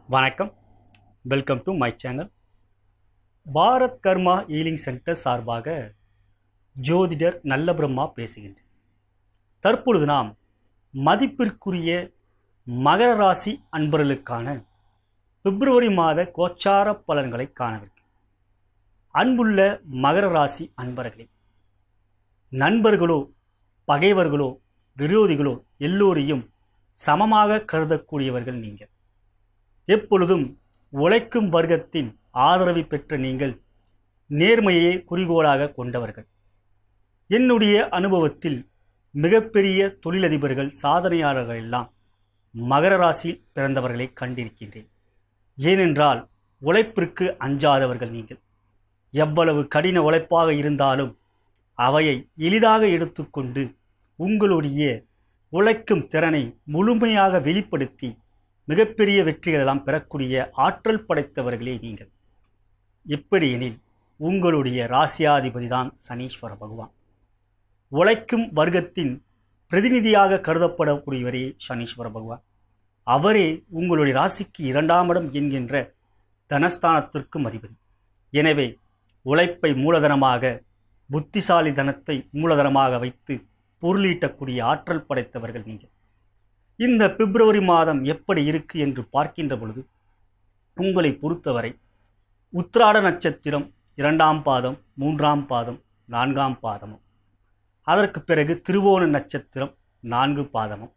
வணக்கம். Welcome to my channel. Bharat karma healing centre சார்பாக ஜோதிடர் நல்ல பிரம்மா பேசுகின்றேன். தற்பொழுது நாம் மதிப்பிற்குரிய மகர ராசி அன்பர்களுக்கான பிப்ரவரி மாத கோச்சார பலன்களை காணவிருக்கிறோம். அன்புள்ள மகர ராசி அன்பர்களே, நண்பர்களோ பகைவர்களோ விரோதிகளோ எல்லோரையும் சமமாக கருதக்கூடியவர்கள் நீங்கள். எப்பொழுதும் உழைக்கும் வர்க்கத்தின் ஆதரவை பெற்ற நீங்கள் நேர்மையை குறிக்கோளாக கொண்டவர்கள். என்னுடைய அனுபவத்தில் மிகப்பெரிய தொழிலதிபர்கள் சாதனையாளர்கள் எல்லாம் மகர ராசியில் பிறந்தவர்களை கண்டிருக்கின்றேன். ஏனென்றால் உழைப்பிற்கு அஞ்சாதவர்கள் நீங்கள். எவ்வளவு கடின உழைப்பாக இருந்தாலும் அவையை எளிதாக எடுத்துக்கொண்டு உங்களுடைய உழைக்கும் திறனை முழுமையாக வெளிப்படுத்தி மிகப்பெரிய வெற்றிகளெல்லாம் பெறக்கூடிய ஆற்றல் படைத்தவர்களே நீங்கள். எப்படியெனில் உங்களுடைய ராசியாதிபதி தான் சனீஸ்வர பகவான். உழைக்கும் வர்க்கத்தின் பிரதிநிதியாக கருதப்படக்கூடியவரே சனீஸ்வர பகவான். அவரே உங்களுடைய ராசிக்கு 2ஆம் இடம் என்கின்ற தனஸ்தானத்திற்கும் அதிபதி. எனவே உழைப்பை மூலதனமாக, புத்திசாலி தனத்தை மூலதனமாக வைத்து பொருளீட்டக்கூடிய ஆற்றல் படைத்தவர்கள் நீங்கள். இந்த பிப்ரவரி மாதம் எப்படி இருக்கு என்று பார்க்கின்ற பொழுது உங்களை பொறுத்தவரை உத்திராட நட்சத்திரம் 2ஆம் பாதம், 3ஆம் பாதம், 4ஆம் பாதமும், அதற்கு பிறகு திருவோண நட்சத்திரம் 4 பாதமும்,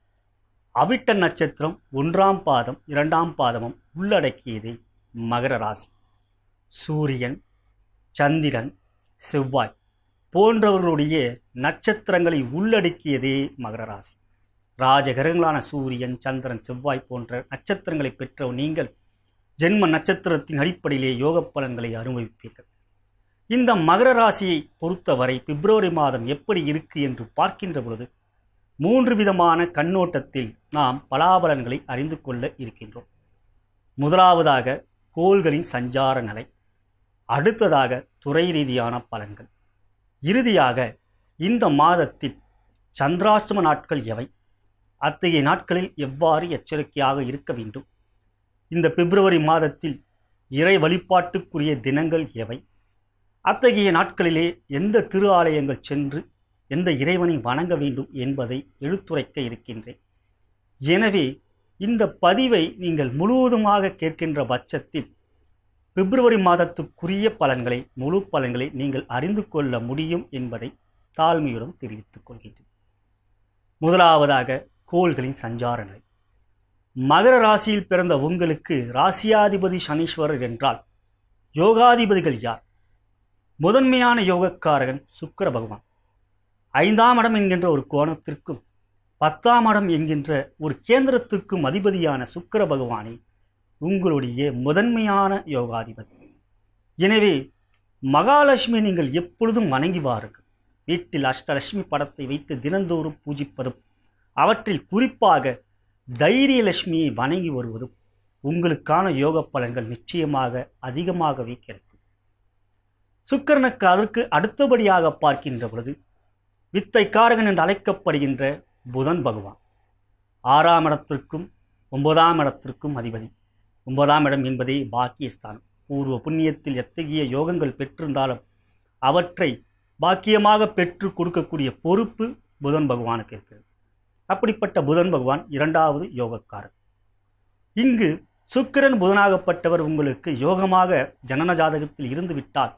அவிட்ட நட்சத்திரம் 1ஆம் பாதம் 2ஆம் பாதமும் உள்ளடக்கியதே மகர ராசி. சூரியன், சந்திரன், செவ்வாய் போன்றவர்களுடைய நட்சத்திரங்களை உள்ளடக்கியதே மகர ராசி. ராஜகிரகங்களான சூரியன், சந்திரன், செவ்வாய் போன்ற நட்சத்திரங்களை பெற்ற நீங்கள் ஜென்ம நட்சத்திரத்தின் அடிப்படையிலே யோக பலன்களை அனுபவிப்பீர்கள். இந்த மகர ராசியை பொறுத்தவரை பிப்ரவரி மாதம் எப்படி இருக்கு என்று பார்க்கின்ற பொழுது 3 விதமான கண்ணோட்டத்தில் நாம் பலாபலன்களை அறிந்து கொள்ள இருக்கின்றோம். முதலாவதாக கோள்களின் சஞ்சார நிலை, அடுத்ததாக துறை ரீதியான பலன்கள், இறுதியாக இந்த மாதத்தில் சந்திராஷ்டம நாட்கள் எவை, அத்தகைய நாட்களில் எவ்வாறு எச்சரிக்கையாக இருக்க வேண்டும், இந்த பிப்ரவரி மாதத்தில் இறை வழிபாட்டுக்குரிய தினங்கள் எவை, அத்தகைய நாட்களிலே எந்த திரு ஆலயங்கள் சென்று எந்த இறைவனை வணங்க வேண்டும் என்பதை எடுத்துரைக்க இருக்கின்றேன். எனவே இந்த பதிவை நீங்கள் முழுவதுமாக கேட்கின்ற பட்சத்தில் பிப்ரவரி மாதத்துக்குரிய பலன்களை, முழு பலன்களை நீங்கள் அறிந்து கொள்ள முடியும் என்பதை தாழ்மையுடன் தெரிவித்துக் கொள்கின்றேன். முதலாவதாக கோள்களின் சஞ்சார நிலை. மகர ராசியில் பிறந்த உங்களுக்கு ராசியாதிபதி சனீஸ்வரர் என்றால் யோகாதிபதிகள் யார்? முதன்மையான யோகக்காரகன் சுக்கிர பகவான். 5ஆம் இடம் என்கின்ற ஒரு கோணத்திற்கும் 10ஆம் இடம் என்கின்ற ஒரு கேந்திரத்திற்கும் அதிபதியான சுக்கிர பகவானே உங்களுடைய முதன்மையான யோகாதிபதி. எனவே மகாலட்சுமி நீங்கள் எப்பொழுதும் வணங்கி வாருங்கள். வீட்டில் அஷ்டலட்சுமி படத்தை வைத்து தினந்தோறும் பூஜிப்பதும், அவற்றில் குறிப்பாக தைரியலட்சுமியை வணங்கி வருவதும் உங்களுக்கான யோக பலன்கள் நிச்சயமாக அதிகமாகவே கிடைக்கும். சுக்கிரனுக்கு அதற்கு அடுத்தபடியாக பார்க்கின்ற பொழுது வித்தைக்காரகன் என்று அழைக்கப்படுகின்ற புதன் பகவான் 6ஆம் இடத்திற்கும் 9ஆம் இடத்திற்கும் அதிபதி. 9ஆம் இடம் என்பதே பாக்கியஸ்தானம். பூர்வ புண்ணியத்தில் எத்தகைய யோகங்கள் பெற்றிருந்தாலும் அவற்றை பாக்கியமாக பெற்று கொடுக்கக்கூடிய பொறுப்பு புதன் பகவானுக்கு இருக்கிறது. அப்படிப்பட்ட புதன் பகவான் 2ஆவது யோகக்காரர். இங்கு சுக்கிரன் புதனாகப்பட்டவர் உங்களுக்கு யோகமாக ஜனன ஜாதகத்தில் இருந்துவிட்டால்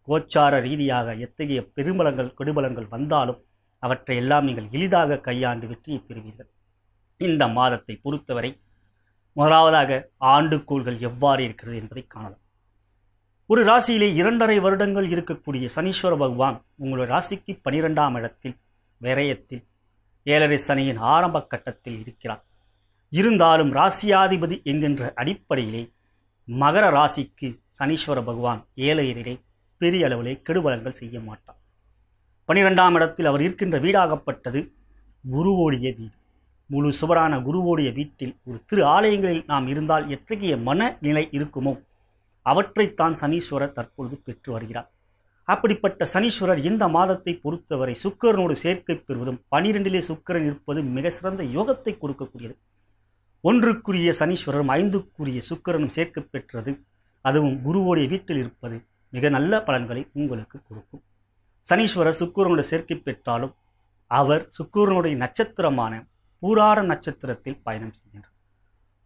கோச்சார ரீதியாக எத்தகைய பெருபலங்கள் கெடுபலங்கள் வந்தாலும் அவற்றை எல்லாம் நீங்கள் எளிதாக கையாண்டு வெற்றியை பெறுவீர்கள். இந்த மாதத்தை பொறுத்தவரை முதலாவதாக ஆண்டுகோள்கள் எவ்வாறு இருக்கிறது என்பதை காணலாம். ஒரு ராசியிலே 2.5 வருடங்கள் இருக்கக்கூடிய சனீஸ்வர பகவான் உங்களுடைய ராசிக்கு 12ஆம் இடத்தில் விரயத்தில் 7.5 சனியின் ஆரம்ப கட்டத்தில் இருக்கிறார். இருந்தாலும் ராசியாதிபதி என்கின்ற அடிப்படையிலே மகர ராசிக்கு சனீஸ்வர பகவான் 7 பெரிய அளவிலே கெடுபலங்கள் செய்ய மாட்டார். 12ஆம் இடத்தில் அவர் இருக்கின்ற வீடாகப்பட்டது குருவோடைய வீடு. முழு சுவரான குருவோடைய வீட்டில் ஒரு திரு ஆலயங்களில் நாம் இருந்தால் எத்தகைய மனநிலை இருக்குமோ அவற்றைத்தான் சனீஸ்வரர் தற்பொழுது பெற்று வருகிறார். அப்படிப்பட்ட சனீஸ்வரர் இந்த மாதத்தை பொறுத்தவரை சுக்கிரனோடு சேர்க்கை பெறுவதும் 12லே சுக்கிரன் இருப்பது மிக சிறந்த யோகத்தை கொடுக்கக்கூடியது. ஒன்றுக்குரிய சனீஸ்வரரும் 5க்குரிய சுக்கிரனும் சேர்க்க பெற்றது, அதுவும் குருவோடைய வீட்டில் இருப்பது மிக நல்ல பலன்களை உங்களுக்கு கொடுக்கும். சனீஸ்வரர் சுக்கிரனுடைய சேர்க்கை பெற்றாலும் அவர் சுக்கிரனுடைய நட்சத்திரமான பூராட நட்சத்திரத்தில் பயணம் செய்கின்றார்.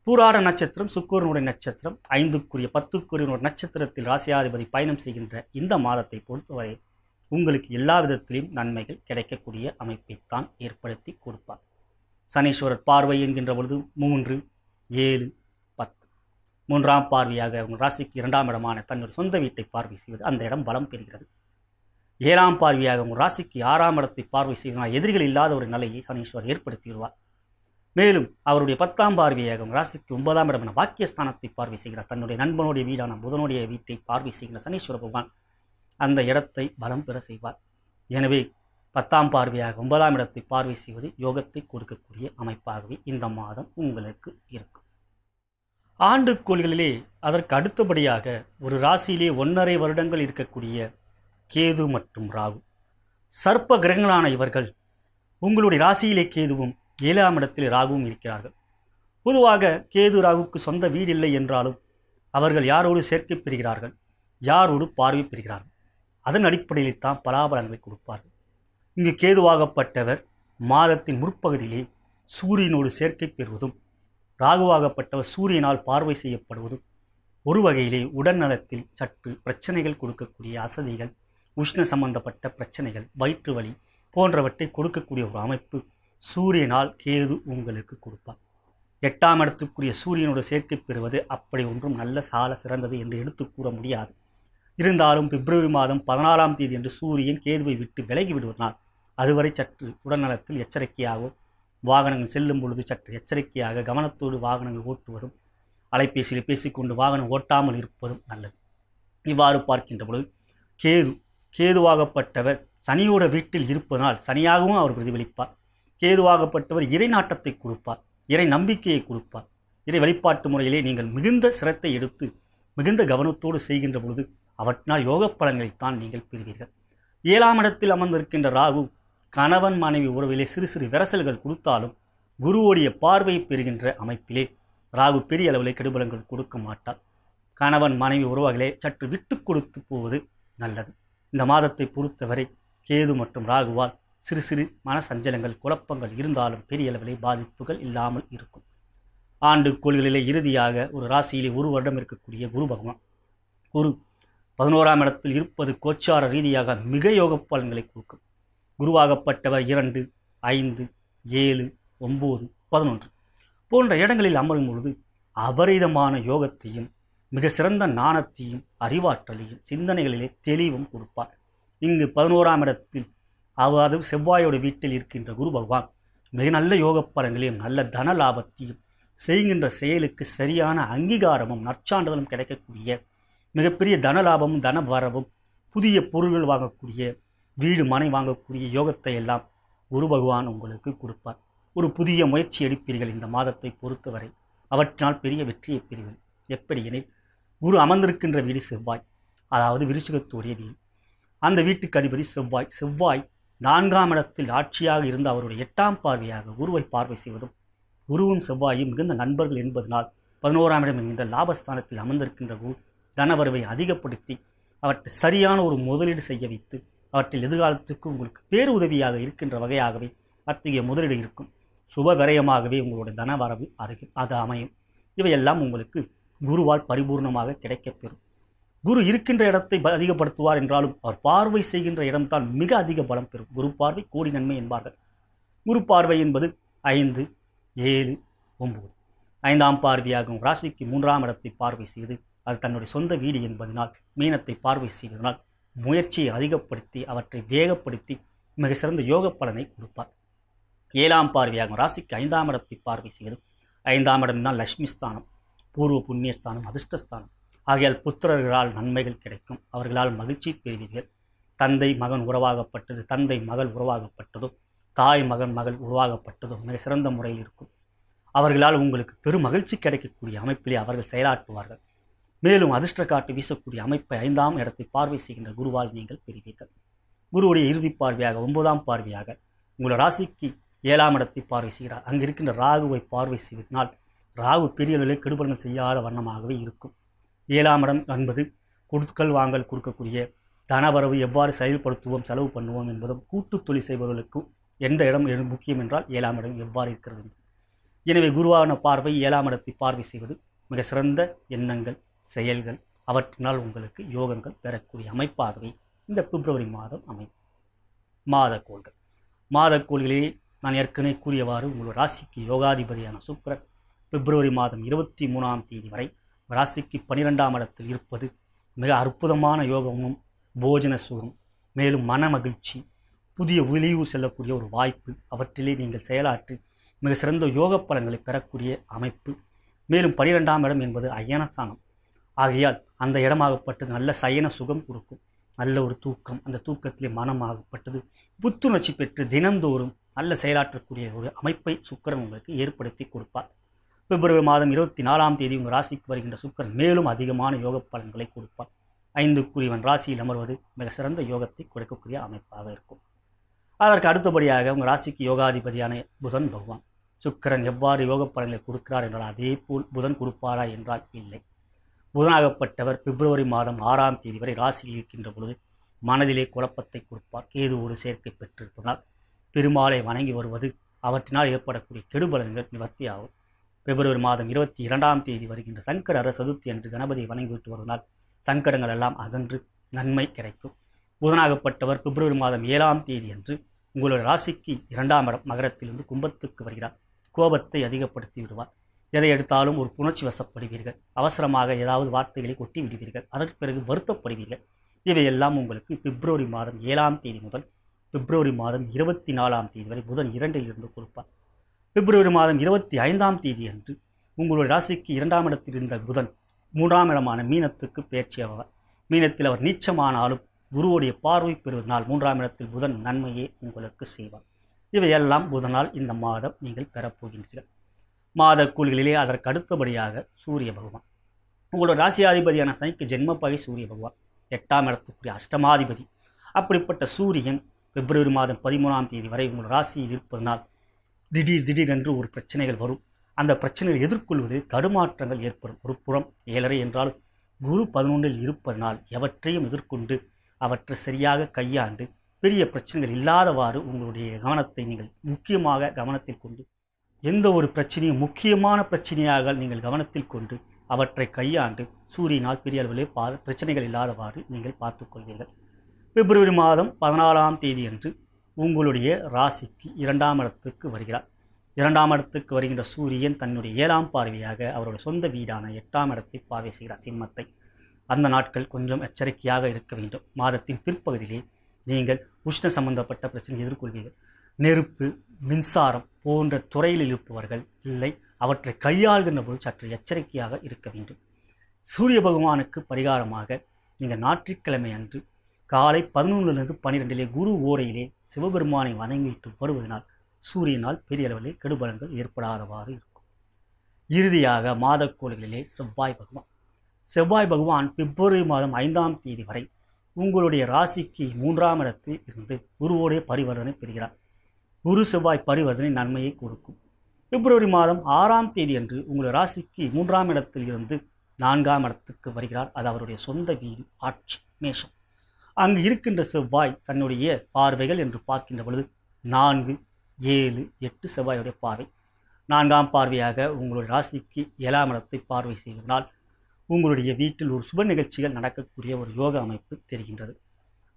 பூராட நட்சத்திரம் சுக்கிரனுடைய நட்சத்திரம், 5க்குரிய 10க்குரிய நட்சத்திரத்தில் ராசியாதிபதி பயணம் செய்கின்ற இந்த மாதத்தை பொறுத்தவரை உங்களுக்கு எல்லா விதத்திலும் நன்மைகள் கிடைக்கக்கூடிய அமைப்பைத்தான் ஏற்படுத்தி கொடுப்பார். சனீஸ்வரர் பார்வை என்கின்ற பொழுது 3, 7, 10 மூன்றாம் பார்வையாக உங்கள் ராசிக்கு 2ஆம் இடமான தன்னுடைய சொந்த வீட்டை பார்வை செய்வது அந்த இடம் பலம் பெறுகிறது. 7ஆம் பார்வையாக உங்கள் ராசிக்கு 6ஆம் இடத்தை பார்வை செய்வதனால் எதிரிகள் இல்லாத ஒரு நிலையை சனீஸ்வரர் ஏற்படுத்தி வருவார். மேலும் அவருடைய 10ஆம் பார்வையாக உங்கள் ராசிக்கு 9ஆம் இடமான வாக்கியஸ்தானத்தை பார்வை செய்கிறார். தன்னுடைய நண்பனுடைய வீடான புதனுடைய வீட்டை பார்வை செய்கிற சனீஸ்வர பகவான் அந்த இடத்தை பலம் பெற செய்வார். எனவே 10ஆம் பார்வையாக 9ஆம் இடத்தை பார்வை செய்வது யோகத்தை கொடுக்கக்கூடிய அமைப்பாகவே இந்த மாதம் உங்களுக்கு இருக்கும். ஆண்டுக்கோள்களிலே அதற்கு அடுத்தபடியாக ஒரு ராசியிலே 1.5 வருடங்கள் இருக்கக்கூடிய கேது மற்றும் ராகு சர்ப்ப கிரகங்களான இவர்கள் உங்களுடைய ராசியிலே கேதுவும் 7ஆம் இடத்தில் ராகுவும் இருக்கிறார்கள். பொதுவாக கேது ராகுக்கு சொந்த வீடு இல்லை என்றாலும் அவர்கள் யாரோடு சேர்க்கை பெறுகிறார்கள், யாரோடு பார்வை பெறுகிறார்கள், அதன் அடிப்படையில் தான் பலாபலங்களை கொடுப்பார்கள். இங்கு கேதுவாகப்பட்டவர் மாதத்தின் முற்பகுதியிலே சூரியனோடு சேர்க்கை பெறுவதும், ராகுவாகப்பட்டவர் சூரியனால் பார்வை செய்யப்படுவதும் ஒரு வகையிலே உடல்நலத்தில் சற்று பிரச்சனைகள் கொடுக்கக்கூடிய அசதிகள், உஷ்ண சம்பந்தப்பட்ட பிரச்சனைகள், வயிற்று வலி போன்றவற்றை கொடுக்கக்கூடிய ஒரு அமைப்பு சூரியனால் கேது உங்களுக்கு கொடுப்பார். 8ஆம் இடத்துக்குரிய சூரியனோடு சேர்க்கை பெறுவது அப்படி ஒன்றும் நல்ல சால சிறந்தது என்று எடுத்து கூற முடியாது. இருந்தாலும் பிப்ரவரி மாதம் 14ஆம் தேதி என்று சூரியன் கேதுவை விட்டு விலகி விடுவதனால் அதுவரை சற்று உடல்நலத்தில் எச்சரிக்கையாகவும், வாகனங்கள் செல்லும் பொழுது சற்று எச்சரிக்கையாக கவனத்தோடு வாகனங்கள் ஓட்டுவதும், அலைபேசியில் பேசிக்கொண்டு வாகனம் ஓட்டாமல் இருப்பதும் நல்லது. இவ்வாறு பார்க்கின்ற பொழுது கேதுவாகப்பட்டவர் சனியோட வீட்டில் இருப்பதனால் சனியாகவும் அவர் பிரதிபலிப்பார். கேதுவாகப்பட்டவர் இறை நாட்டத்தை கொடுப்பார், இறை நம்பிக்கையை கொடுப்பார். இறை வழிபாட்டு முறையிலே நீங்கள் மிகுந்த சிரத்தை எடுத்து மிகுந்த கவனத்தோடு செய்கின்ற பொழுது அவற்றினால் யோக பலன்களைத்தான் நீங்கள் பெறுவீர்கள். 7ஆம் இடத்தில் அமர்ந்திருக்கின்ற ராகு கணவன் மனைவி உறவிலே சிறு சிறு விரசல்கள் கொடுத்தாலும் குருவோடைய பார்வையை பெறுகின்ற அமைப்பிலே ராகு பெரிய அளவில் கெடுபலங்கள் கொடுக்க மாட்டார். கணவன் மனைவி உறவுகளே சற்று விட்டு கொடுத்து போவது நல்லது. இந்த மாதத்தை பொறுத்தவரை கேது மற்றும் ராகுவால் சிறு சிறு மன சஞ்சலங்கள், குழப்பங்கள் இருந்தாலும் பெரிய அளவிலே பாதிப்புகள் இல்லாமல் இருக்கும். ஆண்டு கோள்களிலே இறுதியாக ஒரு ராசியிலே 1 வருடம் இருக்கக்கூடிய குரு பகவான், குரு 11ஆம் இடத்தில் இருப்பது கோச்சார ரீதியாக மிக யோக பலன்களை கொடுக்கும். குருவாகப்பட்டவர் 2, 5, 7, 9, 11 போன்ற இடங்களில் அமரும் பொழுது அபரிதமான யோகத்தையும் மிக சிறந்த ஞானத்தையும் அறிவாற்றலையும் சிந்தனைகளிலே தெளிவும் கொடுப்பார். இங்கு 11ஆம் இடத்தில் அதாவது செவ்வாயோட வீட்டில் இருக்கின்ற குரு பகவான் மிக நல்ல யோக பலன்களையும் நல்ல தன லாபத்தையும் செய்கின்ற செயலுக்கு சரியான அங்கீகாரமும் நற்சான்றிதழும் கிடைக்கக்கூடிய மிகப்பெரிய தன லாபமும் தன வரவும், புதிய பொருள்கள் வாங்கக்கூடிய, வீடு மனை வாங்கக்கூடிய யோகத்தை எல்லாம் குரு பகவான் உங்களுக்கு கொடுப்பார். ஒரு புதிய முயற்சி எடுப்பீர்கள். இந்த மாதத்தை பொறுத்தவரை அவற்றினால் பெரிய வெற்றியை பெறுவீர்கள். எப்படி எனில், குரு அமர்ந்திருக்கின்ற வீடு செவ்வாய், அதாவது விருச்சிகத்துடைய வீடு. அந்த வீட்டுக்கு அதிபதி செவ்வாய் 4ஆம் இடத்தில் ஆட்சியாக இருந்த அவருடைய 8ஆம் பார்வையாக குருவை பார்வை செய்வதும், குருவும் செவ்வாயும் மிகுந்த நண்பர்கள் என்பதனால் 11ஆம் இடம் என்கின்ற லாபஸ்தானத்தில் அமர்ந்திருக்கின்ற குரு தனவரவை அதிகப்படுத்தி அவற்றை சரியான ஒரு முதலீடு செய்ய வைத்து அவற்றில் எதிர்காலத்துக்கு உங்களுக்கு பேருதவியாக இருக்கின்ற வகையாகவே அத்தகைய முதலீடு இருக்கும். சுப விரயமாகவே உங்களுடைய தனவரவு அது அமையும். இவையெல்லாம் உங்களுக்கு குருவால் பரிபூர்ணமாக கிடைக்கப்பெறும். குரு இருக்கின்ற இடத்தை அதிகப்படுத்துவார் என்றாலும் அவர் பார்வை செய்கின்ற இடம்தான் மிக அதிக பலம் பெறும். குரு பார்வை கோடி நன்மை என்பார்கள். குரு பார்வை என்பது 5, 7, 9 5ஆம் பார்வையாகும் ராசிக்கு 3ஆம் இடத்தை பார்வை செய்து அது தன்னுடைய சொந்த வீடு என்பதனால் மீனத்தை பார்வை செய்வதனால் முயற்சியை அதிகப்படுத்தி அவற்றை வேகப்படுத்தி மிக சிறந்த யோக பலனை கொடுப்பார். 7ஆம் பார்வையாகும் ராசிக்கு 5ஆம் இடத்தை பார்வை செய்வது, 5ஆம் இடம்தான் லட்சுமி ஸ்தானம், பூர்வ புண்ணியஸ்தானம், அதிர்ஷ்டஸ்தானம். ஆகையால் புத்திரர்களால் நன்மைகள் கிடைக்கும், அவர்களால் மகிழ்ச்சி பெறுவீர்கள். தந்தை மகன் உறவாகப்பட்டது, தந்தை மகள் உறவாகப்பட்டதோ, தாய் மகள் உருவாகப்பட்டதோ மிக சிறந்த முறையில் இருக்கும். அவர்களால் உங்களுக்கு பெரும் மகிழ்ச்சி கிடைக்கக்கூடிய அமைப்பிலே அவர்கள் செயலாற்றுவார்கள். மேலும் அதிர்ஷ்ட காட்டு வீசக்கூடிய அமைப்பை 5ஆம் இடத்தை பார்வை செய்கின்ற குருவால் நீங்கள் பெறுவீர்கள். குருவுடைய இறுதி பார்வையாக 9ஆம் பார்வையாக உங்கள் ராசிக்கு 7ஆம் இடத்தை பார்வை செய்கிறார். அங்கு இருக்கின்ற ராகுவை பார்வை செய்வதனால் ராகு பெரிய அளவில் கெடுபலன்கள் செய்யாத வண்ணமாகவே இருக்கும். 7ஆம் இடம் என்பது கொடுக்கல் வாங்கல் கொடுக்கக்கூடிய தனவரவு எவ்வாறு செயல்படுத்துவோம் செலவு பண்ணுவோம் என்பதும் கூட்டு தொழில் செய்பவர்களுக்கு எந்த இடம் முக்கியம் என்றால் 7ஆம் இடம் எவ்வாறு இருக்கிறது. எனவே குருவான பார்வை 7ஆம் இடத்தை பார்வை செய்வது மிக சிறந்த எண்ணங்கள் செயல்கள் அவற்றினால் உங்களுக்கு யோகங்கள் பெறக்கூடிய அமைப்பாகவே இந்த பிப்ரவரி மாதம் அமையும். மாதக்கோள்கள் மாதக்கோள்களிலே நான் ஏற்கனவே கூறியவாறு உங்கள் ராசிக்கு யோகாதிபதியான சுக்கிரன் பிப்ரவரி மாதம் 23ஆம் தேதி வரை ராசிக்கு 12ஆம் இடத்தில் இருப்பது மிக அற்புதமான யோகமும் போஜன சுகம், மேலும் மன மகிழ்ச்சி, புதிய வெளியூர் செல்லக்கூடிய ஒரு வாய்ப்பு, அவற்றிலே நீங்கள் செயலாற்றி மிக சிறந்த யோக பலன்களை பெறக்கூடிய அமைப்பு. மேலும் 12ஆம் இடம் என்பது அயனஸ்தானம் ஆகையால் அந்த இடமாகப்பட்டது நல்ல சயன சுகம் கொடுக்கும், நல்ல ஒரு தூக்கம், அந்த தூக்கத்திலே மனமாகப்பட்டது புத்துணர்ச்சி பெற்று தினந்தோறும் நல்ல செயலாற்றக்கூடிய ஒரு அமைப்பை சுக்கிரன் உங்களுக்கு ஏற்படுத்தி கொடுப்பார். பிப்ரவரி மாதம் 24ஆம் தேதி உங்கள் ராசிக்கு வருகின்ற சுக்கிரன் மேலும் அதிகமான யோக பலன்களை கொடுப்பார். 5க்குரியவன் ராசியில் அமர்வது மிக சிறந்த யோகத்தை கொடுக்கக்கூடிய அமைப்பாக இருக்கும். அதற்கு அடுத்தபடியாக உங்கள் ராசிக்கு யோகாதிபதியான புதன் பகவான் சுக்கிரன் எவ்வாறு யோக பலன்களை கொடுக்கிறார் என்றால் அதே போல் புதன் கொடுப்பாரா என்றால் இல்லை. புதனாகப்பட்டவர் பிப்ரவரி மாதம் 6ஆம் தேதி வரை ராசியில் இருக்கின்ற பொழுது மனதிலே குழப்பத்தை கொடுப்பார். கேதுவோடு சேர்க்கை பெற்றிருப்பதால் பெருமாளை வணங்கி வருவது அவற்றினால் ஏற்படக்கூடிய கெடுபலன்கள் நிவர்த்தி ஆகும். பிப்ரவரி மாதம் 22ஆம் தேதி வருகின்ற சங்கடஹர சதுர்த்தி அன்று கணபதியை வணங்கிவிட்டு வருவதால் சங்கடங்கள் எல்லாம் அகன்று நன்மை கிடைக்கும். புதனாகப்பட்டவர் பிப்ரவரி மாதம் 7ஆம் தேதி அன்று உங்களுடைய ராசிக்கு 2ஆம் இடம் மகரத்திலிருந்து கும்பத்துக்கு வருகிறார். கோபத்தை அதிகப்படுத்தி விடுவார். எதை எடுத்தாலும் ஒரு புணர்ச்சி வசப்படுவீர்கள். அவசரமாக ஏதாவது வார்த்தைகளை கொட்டி விடுவீர்கள். அதற்கு பிறகு வருத்தப்படுவீர்கள். இவையெல்லாம் உங்களுக்கு பிப்ரவரி மாதம் 7ஆம் தேதி முதல் பிப்ரவரி மாதம் 24ஆம் தேதி வரை புதன் 2இல் இருந்து கொடுப்பார். பிப்ரவரி மாதம் 25ஆம் தேதி அன்று உங்களுடைய ராசிக்கு 2ஆம் இடத்தில் இருந்த புதன் 3ஆம் இடமான மீனத்துக்கு பயிற்சியாவார். மீனத்தில் அவர் நீச்சமானாலும் குருவுடைய பார்வை பெறுவதனால் 3ஆம் இடத்தில் புதன் நன்மையே உங்களுக்கு செய்வார். இவையெல்லாம் புதனால் இந்த மாதம் நீங்கள் பெறப்போகின்றீர்கள். மாத கூலிகளிலே அதற்கு அடுத்தபடியாக சூரிய பகவான் உங்களோட ராசியாதிபதியான சனிக்கு ஜென்மப்பகை சூரிய பகவான் 8ஆம் இடத்துக்குரிய அஷ்டமாதிபதி. அப்படிப்பட்ட சூரியன் பிப்ரவரி மாதம் 13ஆம் தேதி வரை உங்கள் ராசியில் இருப்பதனால் திடீரென்று ஒரு பிரச்சனைகள் வரும். அந்த பிரச்சனைகளை எதிர்கொள்வதில் தடுமாற்றங்கள் ஏற்படும். ஒரு புறம் 7.5 என்றாலும் குரு 11இல் இருப்பதனால் எவற்றையும் எதிர்கொண்டு அவற்றை சரியாக கையாண்டு பெரிய பிரச்சனைகள் இல்லாதவாறு உங்களுடைய கவனத்தை நீங்கள் முக்கியமாக கவனத்தில் கொண்டு எந்த ஒரு பிரச்சனையும் முக்கியமான பிரச்சனையாக நீங்கள் கவனத்தில் கொண்டு அவற்றை கையாண்டு சூரியனால் பெரிய அளவிலே பிரச்சனைகள் இல்லாதவாறு நீங்கள் பார்த்துக்கொள்வீர்கள். பிப்ரவரி மாதம் 14ஆம் தேதி அன்று உங்களுடைய ராசிக்கு 2ஆம் இடத்துக்கு வருகிறார். 2ஆம் இடத்துக்கு வருகின்ற சூரியன் தன்னுடைய 7ஆம் பார்வையாக அவருடைய சொந்த வீடான 8ஆம் இடத்தை பார்வை செய்கிறார், சிம்மத்தை. அந்த நாட்கள் கொஞ்சம் எச்சரிக்கையாக இருக்க வேண்டும். மாதத்தின் பிற்பகுதியிலே நீங்கள் உஷ்ண சம்பந்தப்பட்ட பிரச்சனை எதிர்கொள்வீர்கள். நெருப்பு, மின்சாரம் போன்ற துறையில் இருப்பவர்கள் இல்லை அவற்றை கையாள்கின்ற போது சற்று எச்சரிக்கையாக இருக்க வேண்டும். சூரிய பகவானுக்கு பரிகாரமாக நீங்கள் ஞாயிற்றுக்கிழமை அன்று காலை 11லிருந்து 12 குரு ஓரையிலே சிவபெருமானை வணங்கிட்டு வருவதனால் சூரியனால் பெரிய அளவிலே கெடுபலன்கள் ஏற்படாதவாறு இருக்கும். இறுதியாக மாதக்கோள்களிலே செவ்வாய் பகவான் பிப்ரவரி மாதம் 5ஆம் தேதி வரை உங்களுடைய ராசிக்கு 3ஆம் இடத்தில் இருந்து குருவோடைய பரிவர்த்தனை பெறுகிறார். குரு செவ்வாய் பரிவர்த்தனை நன்மையை கொடுக்கும். பிப்ரவரி மாதம் 6ஆம் தேதி அன்று உங்களுடைய ராசிக்கு 3ஆம் இடத்தில் இருந்து 4ஆம் இடத்துக்கு வருகிறார். அது அவருடைய சொந்த வீடு, ஆட்சி, மேஷம். அங்கு இருக்கின்ற செவ்வாய் தன்னுடைய பார்வைகள் என்று பார்க்கின்ற பொழுது 4, 7, 8 செவ்வாயுடைய பார்வை. 4ஆம் பார்வையாக உங்களுடைய ராசிக்கு 7ஆம் இடத்தை பார்வை செய்வதனால் உங்களுடைய வீட்டில் ஒரு சுப நிகழ்ச்சிகள் நடக்கக்கூடிய ஒரு யோக அமைப்பு தெரிகின்றது.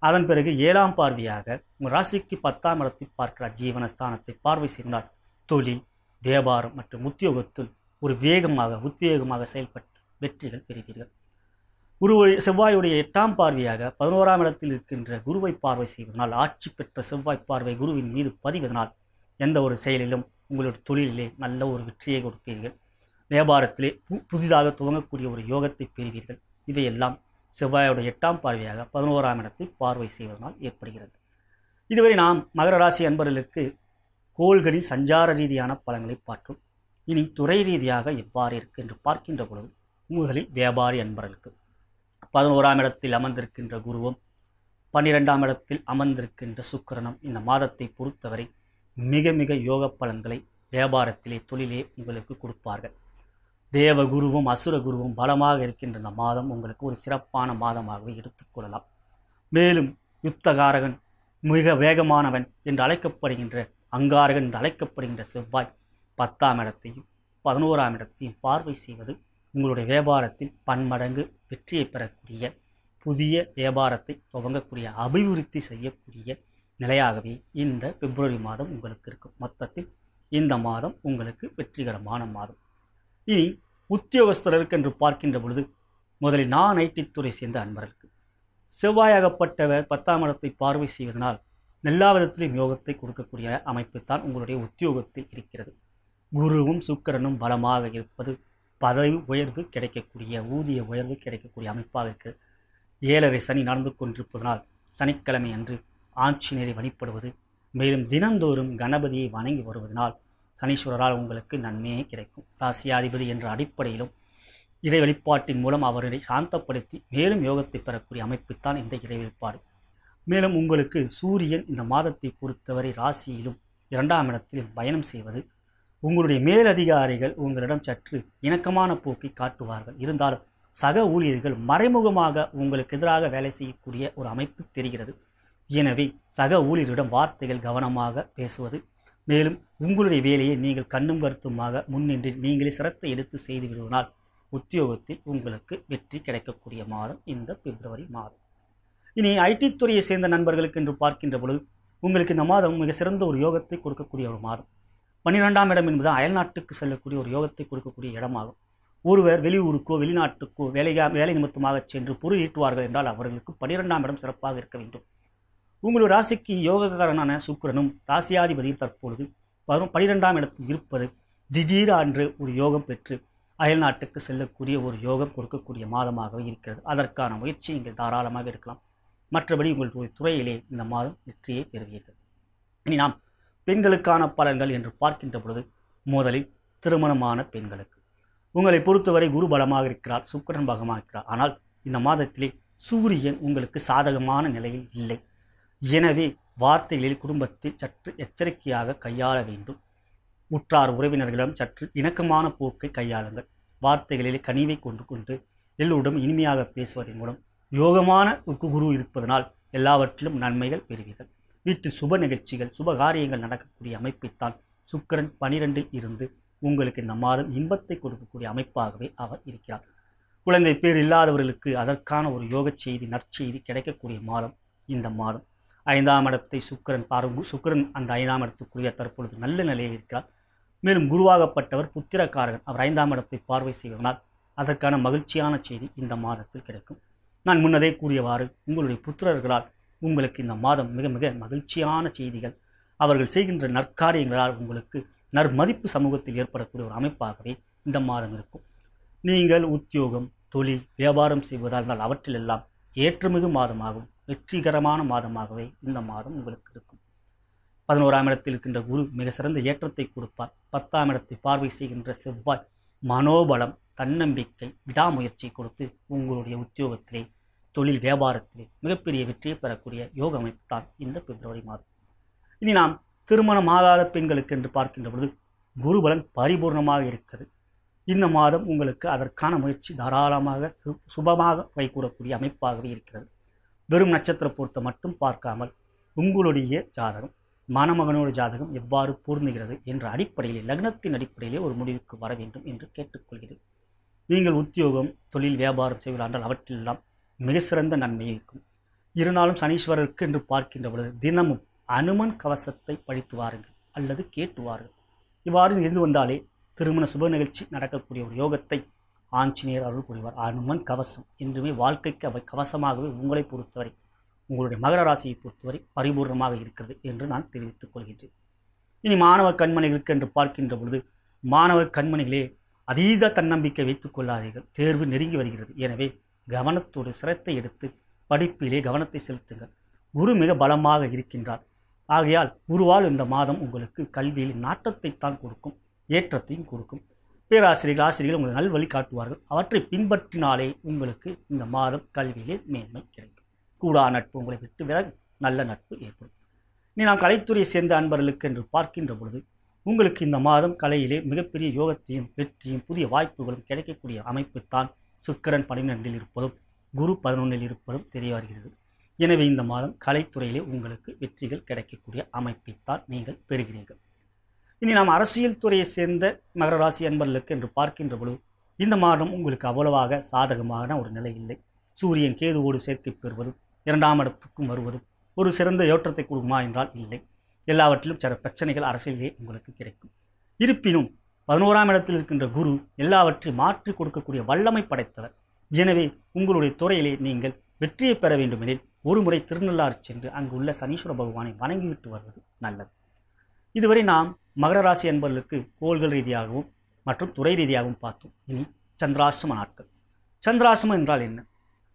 அதன் பிறகு 7ஆம் பார்வையாக உங்கள் ராசிக்கு 10ஆம் இடத்தை பார்க்கிறார். ஜீவனஸ்தானத்தை பார்வை செய்தால் தொழில், வியாபாரம் மற்றும் உத்தியோகத்தில் ஒரு உத்வேகமாக செயல்பட்டு வெற்றிகள் பெறுவீர்கள். செவ்வாயுடைய 8ஆம் பார்வையாக 11ஆம் இடத்தில் இருக்கின்ற குருவை பார்வை செய்வதனால் ஆட்சி பெற்ற செவ்வாய் பார்வை குருவின் மீது பதிவதனால் எந்த ஒரு செயலிலும் உங்களுடைய தொழிலிலே நல்ல ஒரு வெற்றியை கொடுப்பீர்கள். வியாபாரத்திலே புதிதாக துவங்கக்கூடிய ஒரு யோகத்தை பெறுவீர்கள். இவையெல்லாம் செவ்வாயுடைய 8ஆம் பார்வையாக 11ஆம் இடத்தை பார்வை செய்வதனால் ஏற்படுகிறது. இதுவரை நாம் மகர ராசி அன்பர்களுக்கு கோள்களின் சஞ்சார ரீதியான பலன்களை பார்த்தோம். இனி துறை ரீதியாக எவ்வாறு இருக்கு என்று பார்க்கின்ற பொழுது முதலில் வியாபாரி அன்பர்களுக்கு 11ஆம் இடத்தில் அமர்ந்திருக்கின்ற குருவும் 12ஆம் இடத்தில் அமர்ந்திருக்கின்ற சுக்கிரனும் இந்த மாதத்தை பொறுத்தவரை மிக மிக யோக பலன்களை வியாபாரத்திலே தொழிலே உங்களுக்கு கொடுப்பார்கள். தேவகுருவும் அசுரகுருவும் பலமாக இருக்கின்ற இந்த மாதம் உங்களுக்கு ஒரு சிறப்பான மாதமாகவே எடுத்துக்கொள்ளலாம். மேலும் யுத்தகாரகன், மிக வேகமானவன் என்று அழைக்கப்படுகின்ற அங்காரகன் என்று அழைக்கப்படுகின்ற செவ்வாய் 10ஆம் இடத்தையும் 11ஆம் இடத்தையும் பார்வை செய்வது உங்களுடைய வியாபாரத்தில் பன்மடங்கு வெற்றியை பெறக்கூடிய, புதிய வியாபாரத்தை துவங்கக்கூடிய, அபிவிருத்தி செய்யக்கூடிய நிலையாகவே இந்த பிப்ரவரி மாதம் உங்களுக்கு இருக்கும். மொத்தத்தில் இந்த மாதம் உங்களுக்கு வெற்றிகரமான மாதம். இனி உத்தியோகஸ்தர்களுக்கு என்று பார்க்கின்ற பொழுது முதலில் நான் ஐடி துறை சேர்ந்த அன்பர்களுக்கு செவ்வாயாகப்பட்டவர் 10ஆம் இடத்தை பார்வை செய்வதனால் எல்லா விதத்திலும் யோகத்தை கொடுக்கக்கூடிய அமைப்புத்தான் உங்களுடைய உத்தியோகத்தில் இருக்கிறது. குருவும் சுக்கிரனும் பலமாக இருப்பது பதவி உயர்வு கிடைக்கக்கூடிய, ஊதிய உயர்வு கிடைக்கக்கூடிய அமைப்பாக இருக்கிறது. 7.5 சனி நடந்து கொண்டிருப்பதனால் சனிக்கிழமை அன்று ஆஞ்சநேயரை வழிபடுவது, மேலும் தினந்தோறும் கணபதியை வணங்கி வருவதனால் சனீஸ்வரரால் உங்களுக்கு நன்மையே கிடைக்கும். ராசியாதிபதி என்ற அடிப்படையிலும் இறை வெளிப்பாட்டின் மூலம் அவரை சாந்தப்படுத்தி மேலும் யோகத்தை பெறக்கூடிய அமைப்புத்தான் இந்த இறை வெளிப்பாடு. மேலும் உங்களுக்கு சூரியன் இந்த மாதத்தை பொறுத்தவரை ராசியிலும் 2ஆம் இடத்திலும் பயணம் செய்வது உங்களுடைய மேலதிகாரிகள் உங்களிடம் சற்று இணக்கமான போக்கை காட்டுவார்கள். இருந்தாலும் சக ஊழியர்கள் மறைமுகமாக உங்களுக்கு எதிராக வேலை செய்யக்கூடிய ஒரு அமைப்பு தெரிகிறது. எனவே சக ஊழியரிடம் வார்த்தைகள் கவனமாக பேசுவது, மேலும் உங்களுடைய வேலையை நீங்கள் கண்ணும் கருத்துமாக முன்னின்று நீங்களே சிரத்தை எடுத்து செய்து விடுவதனால் உத்தியோகத்தில் உங்களுக்கு வெற்றி கிடைக்கக்கூடிய மாதம் இந்த பிப்ரவரி மாதம். இனி ஐடி துறையை சேர்ந்த நண்பர்களுக்கு என்று பார்க்கின்ற பொழுது உங்களுக்கு இந்த மாதம் மிக சிறந்த ஒரு யோகத்தை கொடுக்கக்கூடிய ஒரு மாதம். 12ஆம் இடம் என்பது அயல்நாட்டுக்கு செல்லக்கூடிய ஒரு யோகத்தை கொடுக்கக்கூடிய இடமாகும். ஒருவர் வெளியூருக்கோ வெளிநாட்டுக்கோ வேலை நிமித்தமாக சென்று பொருள் ஈட்டுவார்கள் என்றால் அவர்களுக்கு 12ஆம் இடம் சிறப்பாக இருக்க வேண்டும். உங்களுடைய ராசிக்கு யோகக்காரனான சுக்கிரனும் ராசியாதிபதியும் தற்பொழுது 12ஆம் இடத்தில் இருப்பது திடீரென்று ஒரு யோகம் பெற்று அயல்நாட்டுக்கு செல்லக்கூடிய ஒரு யோகம் கொடுக்கக்கூடிய மாதமாகவே இருக்கிறது. அதற்கான முயற்சி நீங்கள் தாராளமாக எடுக்கலாம். மற்றபடி உங்களுடைய துறையிலே இந்த மாதம் வெற்றியை பெறுவீர்கள். இனி நாம் பெண்களுக்கான பலன்கள் என்று பார்க்கின்ற பொழுது முதலில் திருமணமான பெண்களுக்கு உங்களை பொறுத்தவரை குரு பலமாக இருக்கிறார், சுக்கிரன் பலமாக இருக்கிறார். ஆனால் இந்த மாதத்திலே சூரியன் உங்களுக்கு சாதகமான நிலையில் இல்லை. எனவே வார்த்தைகளில் குடும்பத்தில் சற்று எச்சரிக்கையாக கையாள வேண்டும். உற்றார் உறவினர்களிடம் சற்று இணக்கமான போக்கை கையாளுங்கள். வார்த்தைகளில் கனிவை கொண்டு எல்லோருடன் இனிமையாக பேசுவதன் மூலம் யோகமான குரு இருப்பதனால் எல்லாவற்றிலும் நன்மைகள் பெறுவீர்கள். வீட்டில் சுப நிகழ்ச்சிகள், சுப காரியங்கள் நடக்கக்கூடிய அமைப்பைத்தான் சுக்கிரன் 12இல் இருந்து உங்களுக்கு இந்த மாதம் இன்பத்தை கொடுக்கக்கூடிய அமைப்பாகவே அவர் இருக்கிறார். குழந்தை பேர் இல்லாதவர்களுக்கு அதற்கான ஒரு யோக செய்தி, நற்செய்தி கிடைக்கக்கூடிய மாதம் இந்த மாதம். 5ஆம் இடத்தை சுக்கிரன் அந்த 5ஆம் இடத்துக்குரிய தற்பொழுது நல்ல நிலையில் இருக்கிறார். மேலும் குருவாகப்பட்டவர் புத்திரக்காரகன், அவர் 5ஆம் இடத்தை பார்வை செய்வதனால் அதற்கான மகிழ்ச்சியான செய்தி இந்த மாதத்தில் கிடைக்கும். நான் முன்னதே கூறியவாறு உங்களுடைய புத்திரர்களால் உங்களுக்கு இந்த மாதம் மிக மிக மகிழ்ச்சியான செய்திகள், அவர்கள் செய்கின்ற நற்காரியங்களால் உங்களுக்கு நற்மதிப்பு சமூகத்தில் ஏற்படக்கூடிய ஒரு அமைப்பாகவே இந்த மாதம் இருக்கும். நீங்கள் உத்தியோகம், தொழில், வியாபாரம் செய்வதால் அவற்றிலெல்லாம் ஏற்றுமிகு மாதமாகவும் வெற்றிகரமான மாதமாகவே இந்த மாதம் உங்களுக்கு இருக்கும். 11ஆம் இடத்தில் இருக்கின்ற குரு மிக சிறந்த ஏற்றத்தை கொடுப்பார். 10ஆம் இடத்தை பார்வை செய்கின்ற செவ்வாய் மனோபலம், தன்னம்பிக்கை, விடாமுயற்சி கொடுத்து உங்களுடைய உத்தியோகத்திலே, தொழில், வியாபாரத்திலே மிகப்பெரிய வெற்றியை பெறக்கூடிய யோக அமைப்பு தான் இந்த பிப்ரவரி மாதம். இனி நாம் திருமணமாகாத பெண்களுக்கு என்று பார்க்கின்ற பொழுது குருபலன் பரிபூர்ணமாக இருக்கிறது. இந்த மாதம் உங்களுக்கு அதற்கான முயற்சி தாராளமாக சுபமாக கைகூடக்கூடிய அமைப்பாகவே இருக்கிறது. வெறும் நட்சத்திர பொருத்த மட்டும் பார்க்காமல் உங்களுடைய ஜாதகம், மணமகனோட ஜாதகம் எவ்வாறு பொருந்துகிறது என்ற அடிப்படையிலே, லக்னத்தின் அடிப்படையிலே ஒரு முடிவுக்கு வர வேண்டும் என்று கேட்டுக்கொள்கிறேன். நீங்கள் உத்தியோகம், தொழில், வியாபாரம் செய்வதால் அவற்றிலெல்லாம் மிக சிறந்த நன்மை இருக்கும். இருந்தாலும் சனீஸ்வரருக்கு என்று பார்க்கின்ற பொழுது தினமும் அனுமன் கவசத்தை படித்து வாருங்கள் அல்லது கேட்டு வாருங்கள். இவ்வாறு இருந்து வந்தாலே திருமண சுப நிகழ்ச்சி நடக்கக்கூடிய ஒரு யோகத்தை ஆஞ்சநேயர் அருள் புரிவார். அனுமன் கவசம் என்றுமே வாழ்க்கைக்கு அவை கவசமாகவே உங்களை பொறுத்தவரை, உங்களுடைய மகர ராசியை பொறுத்தவரை பரிபூர்ணமாக இருக்கிறது என்று நான் தெரிவித்துக் கொள்கின்றேன். இனி மாணவ கண்மணிகளுக்கு என்று பார்க்கின்ற பொழுது மாணவ கண்மணிகளே அதீத தன்னம்பிக்கை வைத்துக் கொள்ளாதீர்கள். தேர்வு நெருங்கி வருகிறது. எனவே கவனத்தோடு சிரத்தை எடுத்து படிப்பிலே கவனத்தை செலுத்துங்கள். குரு மிக பலமாக இருக்கின்றார். ஆகையால் குருவால் இந்த மாதம் உங்களுக்கு கல்வியில் நாட்டத்தை தான் கொடுக்கும், ஏற்றத்தையும் கொடுக்கும். பேராசிரியர்கள், ஆசிரியர்கள் உங்களுக்கு நல்வழி காட்டுவார்கள். அவற்றை பின்பற்றினாலே உங்களுக்கு இந்த மாதம் கல்வியிலே மேன்மை கிடைக்கும். கூடா நட்பு உங்களை விட்டு விலகும், நல்ல நட்பு ஏற்படும். இனி நாம் கலைத்துறையை சேர்ந்த அன்பர்களுக்கு என்று பார்க்கின்ற பொழுது உங்களுக்கு இந்த மாதம் கலையிலே மிகப்பெரிய யோகத்தையும் வெற்றியும் புதிய வாய்ப்புகளும் கிடைக்கக்கூடிய அமைப்புத்தான் சுக்கிரன் 12 இருப்பதும் குரு 11 இருப்பதும் தெரிய வருகிறது. எனவே இந்த மாதம் கலைத்துறையிலே உங்களுக்கு வெற்றிகள் கிடைக்கக்கூடிய அமைப்பைத்தான் நீங்கள் பெறுகிறீர்கள். இனி நாம் அரசியல் துறையை சேர்ந்த மகர ராசி அன்பர்களுக்கு என்று பார்க்கின்ற பொழுது இந்த மாதம் உங்களுக்கு அவ்வளவாக சாதகமான ஒரு நிலை இல்லை. சூரியன் கேதுவோடு சேர்க்கை பெறுவதும் 2ஆம் இடத்துக்கும் வருவதும் ஒரு சிறந்த ஏற்றத்தை கொடுக்குமா என்றால் இல்லை. எல்லாவற்றிலும் சில பிரச்சனைகள் அரசியலிலே உங்களுக்கு கிடைக்கும். இருப்பினும் 11ஆம் இடத்தில் இருக்கின்ற குரு எல்லாவற்றையும் மாற்றி கொடுக்கக்கூடிய வல்லமை படைத்தவர். எனவே உங்களுடைய துறையிலே நீங்கள் வெற்றியை பெற வேண்டுமெனில் ஒரு முறை திருநள்ளாறு சென்று அங்கு உள்ள சனீஸ்வர பகவானை வணங்கிவிட்டு வருவது நல்லது. இதுவரை நாம் மகர ராசி அன்பர்களுக்கு கோள்கள் ரீதியாகவும் மற்றும் துறை ரீதியாகவும் பார்த்தோம். இனி சந்திராசிரம நாட்கள். சந்திராசிரமம் என்றால் என்ன?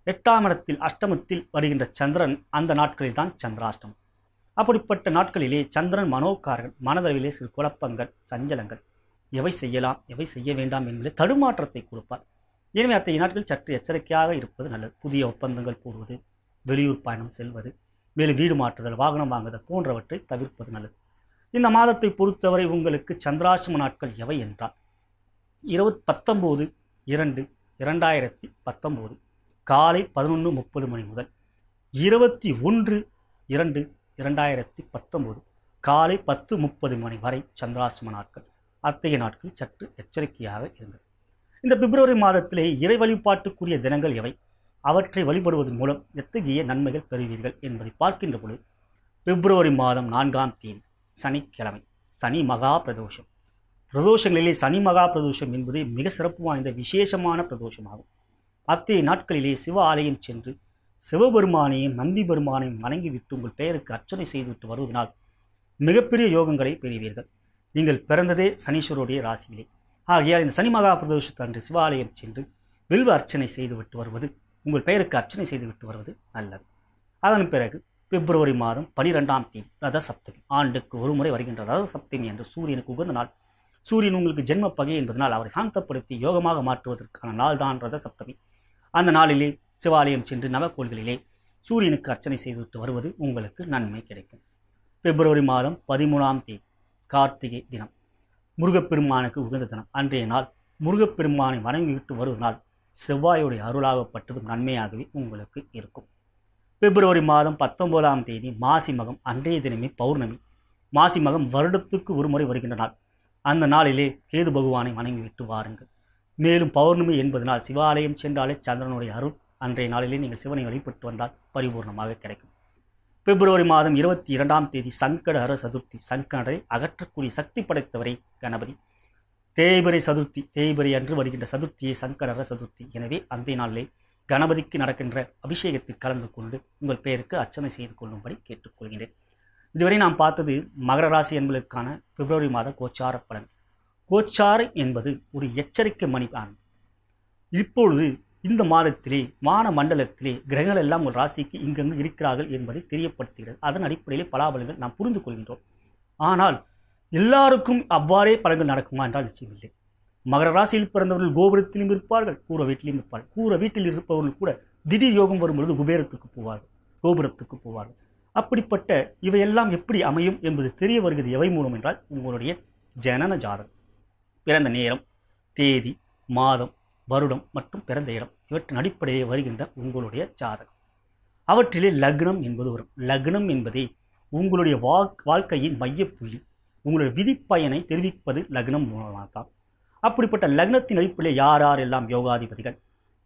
8ஆம் இடத்தில் அஷ்டமத்தில் வருகின்ற சந்திரன் அந்த நாட்களில் தான் சந்திராஷ்டமம். அப்படிப்பட்ட நாட்களிலே சந்திரன் மனோகாரகன். மனதளவிலே சிறு குழப்பங்கள், சஞ்சலங்கள், எவை செய்யலாம் எவை செய்ய வேண்டாம் என்பதை தடுமாற்றத்தை கொடுப்பார். எனவே அத்தகைய நாட்களில் சற்று எச்சரிக்கையாக இருப்பது நல்லது. புதிய ஒப்பந்தங்கள் போடுவது, வெளியூர் பயணம் செல்வது, மேலும் வீடு மாற்றுதல், வாகனம் வாங்குதல் போன்றவற்றை தவிர்ப்பது நல்லது. இந்த மாதத்தை பொறுத்தவரை உங்களுக்கு சந்திராசிரம நாட்கள் எவை என்றால் 19/2/2019 காலை 11:30 மணி முதல் 21/2/2019 காலை 10:30 மணி வரை சந்திராசிரம நாட்கள். அத்தகைய நாட்கள் சற்று எச்சரிக்கையாக இருங்கள். இந்த பிப்ரவரி மாதத்திலே இறை வழிபாட்டுக்குரிய தினங்கள் எவை, அவற்றை வழிபடுவதன் மூலம் எத்தகைய நன்மைகள் பெறுவீர்கள் என்பதை பார்க்கின்ற பொழுது பிப்ரவரி மாதம் 4ஆம் தேதி சனிக்கிழமை சனி மகா பிரதோஷம். பிரதோஷங்களிலே சனி மகா பிரதோஷம் என்பது மிக சிறப்பு வாய்ந்த விசேஷமான பிரதோஷமாகும். அத்தகைய நாட்களிலே சிவ ஆலயம் சென்று சிவபெருமானையும் நந்தி பெருமானையும் வணங்கிவிட்டு உங்கள் பெயருக்கு அர்ச்சனை செய்துவிட்டு வருவதனால் மிகப்பெரிய யோகங்களை பெறுவீர்கள். நீங்கள் பிறந்ததே சனீஸ்வருடைய ராசியிலே. ஆகையால் இந்த சனி மகா பிரதோஷத்தன்று சிவாலயம் சென்று வில்வ அர்ச்சனை செய்துவிட்டு வருவது, உங்கள் பெயருக்கு அர்ச்சனை செய்துவிட்டு வருவது நல்லது. அதன் பிறகு பிப்ரவரி மாதம் 12ஆம் தேதி ரத சப்தமி. ஆண்டுக்கு ஒரு முறை வருகின்ற ரத சப்தமி என்று சூரியனுக்கு உகந்த நாள். சூரியன் உங்களுக்கு ஜென்ம பகை என்பதனால் அவரை சாந்தப்படுத்தி யோகமாக மாற்றுவதற்கான நாள் தான் ரத சப்தமி. அந்த நாளிலே சிவாலயம் சென்று நவக்கோள்களிலே சூரியனுக்கு அர்ச்சனை செய்துவிட்டு வருவது உங்களுக்கு நன்மை கிடைக்கும். பிப்ரவரி மாதம் 13ஆம் தேதி கார்த்திகை தினம், முருகப்பெருமானுக்கு உகந்த தினம். அன்றைய நாள் முருகப்பெருமானை வணங்கிவிட்டு வருவதனால் செவ்வாயுடைய அருளாகப்பட்டதும் நன்மையாகவே உங்களுக்கு இருக்கும். பிப்ரவரி மாதம் 19ஆம் தேதி மாசி மகம். அன்றைய தினமே பௌர்ணமி. மாசி மகம் வருடத்துக்கு ஒரு முறை வருகின்ற நாள். அந்த நாளிலே கேது பகவானை வணங்கிவிட்டு வாருங்கள். மேலும் பௌர்ணமி என்பதனால் சிவாலயம் சென்றாலே சந்திரனுடைய அருள் அன்றைய நாளிலே நீங்கள் சிவனை வழிபட்டு வந்தால் பரிபூர்ணமாக கிடைக்கும். பிப்ரவரி மாதம் 22ஆம் தேதி சங்கடஹர சதுர்த்தி. சங்கடரை அகற்றக்கூடிய சக்தி படைத்தவரை கணபதி. தேய்பிரை சதுர்த்தி. தேய்பிரை அன்று வருகின்ற சதுர்த்தியை சங்கடஹர சதுர்த்தி. எனவே அந்த நாளிலே கணபதிக்கு நடக்கின்ற அபிஷேகத்தில் கலந்து கொண்டு உங்கள் பெயருக்கு அர்ச்சனை செய்து கொள்ளும்படி கேட்டுக்கொள்கிறேன். இதுவரை நாம் பார்த்தது மகர ராசி என்பதற்கான பிப்ரவரி மாத கோச்சார பலன். கோச்சாரம் என்பது ஒரு எச்சரிக்கை மணி ஆனது. இப்பொழுது இந்த மாதத்திலே வான மண்டலத்திலே கிரகங்கள் எல்லாம் ஒரு ராசிக்கு இங்கங்கு இருக்கிறார்கள் என்பதை தெரியப்படுத்துகிறது. அதன் அடிப்படையிலே பலாபலங்கள் நாம் புரிந்து கொள்கின்றோம். ஆனால் எல்லாருக்கும் அவ்வாறே பலன்கள் நடக்குமா என்றால் நிச்சயமில்லை. மகர ராசியில் பிறந்தவர்கள் கோபுரத்திலும் இருப்பார்கள், கூற வீட்டிலும் இருப்பார்கள். கூற வீட்டில் இருப்பவர்கள் கூட திடீர் யோகம் வரும்பொழுது குபேரத்துக்கு போவார்கள், கோபுரத்துக்கு போவார்கள். அப்படிப்பட்ட இவையெல்லாம் எப்படி அமையும் என்பது தெரிய வருகிறது எவை மூலம் என்றால் உங்களுடைய ஜனன ஜாதகம், பிறந்த நேரம், தேதி, மாதம், வருடம் மற்றும் பிறந்த இடம் இவற்றின் அடிப்படையில் வருகின்ற உங்களுடைய ஜாதகம். அவற்றிலே லக்னம் என்பது வரும். லக்னம் என்பதே உங்களுடைய வாழ்க்கையின் மையப்புள்ளி. உங்களுடைய விதிப்பயனை தெரிவிப்பது லக்னம் மூலமாக தான். அப்படிப்பட்ட லக்னத்தின் அடிப்படையில் யார் யாரெல்லாம் யோகாதிபதிகள்,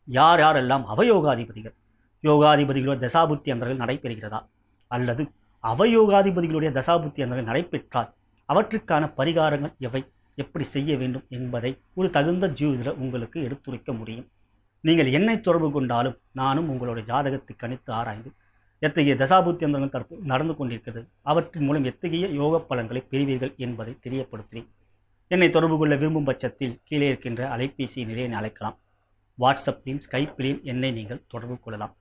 யார் யாரெல்லாம் அவயோகாதிபதிகள், யோகாதிபதிகளோட தசாபுத்தி அந்தர்கள் நடைபெறுகிறதா அல்லது அவயோகாதிபதிகளுடைய தசாபுத்தி அந்தர்கள் நடைபெற்றால் அவற்றுக்கான பரிகாரங்கள் எவை, எப்படி செய்ய வேண்டும் என்பதை ஒரு தகுந்த ஜோதிடர் உங்களுக்கு எடுத்துரைக்க முடியும். நீங்கள் என்னை தொடர்பு கொண்டாலும் நானும் உங்களுடைய ஜாதகத்தை கணித்து ஆராய்ந்து எத்தகைய தசாபுத்தி அந்தங்கள் தற்போது நடந்து கொண்டிருக்கிறது, அவற்றின் மூலம் எத்தகைய யோக பலன்களை பெறுவீர்கள் என்பதை தெரியப்படுத்துவேன். என்னை தொடர்பு கொள்ள விரும்பும் பட்சத்தில் கீழே இருக்கின்ற அலைபேசி நிலையை அழைக்கலாம். வாட்ஸ்அப்லையும் ஸ்கைப்பிலையும் என்னை நீங்கள் தொடர்பு கொள்ளலாம்.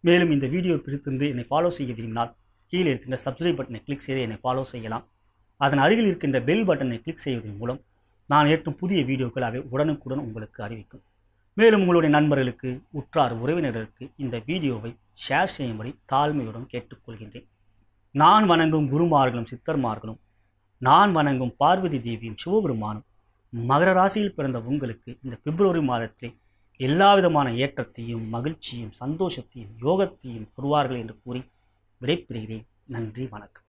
மேலும் இந்த வீடியோ பிடித்திருந்து என்னை ஃபாலோ செய்ய விரும்பினால் கீழே இருக்கின்ற சப்ஸ்கிரைப் பட்டனை கிளிக் செய்து என்னை ஃபாலோ செய்யலாம். அதன் அருகில் இருக்கின்ற பெல் பட்டனை கிளிக் செய்வதன் மூலம் நான் ஏற்றும் புதிய வீடியோக்கள் அவை உடனுக்குடன் உங்களுக்கு அறிவிக்கும். மேலும் உங்களுடைய நண்பர்களுக்கு, உற்றார் உறவினர்களுக்கு இந்த வீடியோவை ஷேர் செய்யும்படி தாழ்மையுடன் கேட்டுக்கொள்கின்றேன். நான் வணங்கும் குருமார்களும் சித்தர்மார்களும் நான் வணங்கும் பார்வதி தேவியும் சிவபெருமானும் மகர ராசியில் பிறந்த உங்களுக்கு இந்த பிப்ரவரி மாதத்திலே எல்லா விதமான ஏற்றத்தையும் மகிழ்ச்சியும் சந்தோஷத்தையும் யோகத்தையும் தருவார்கள் என்று கூறி விடைபெறுகிறேன். நன்றி, வணக்கம்.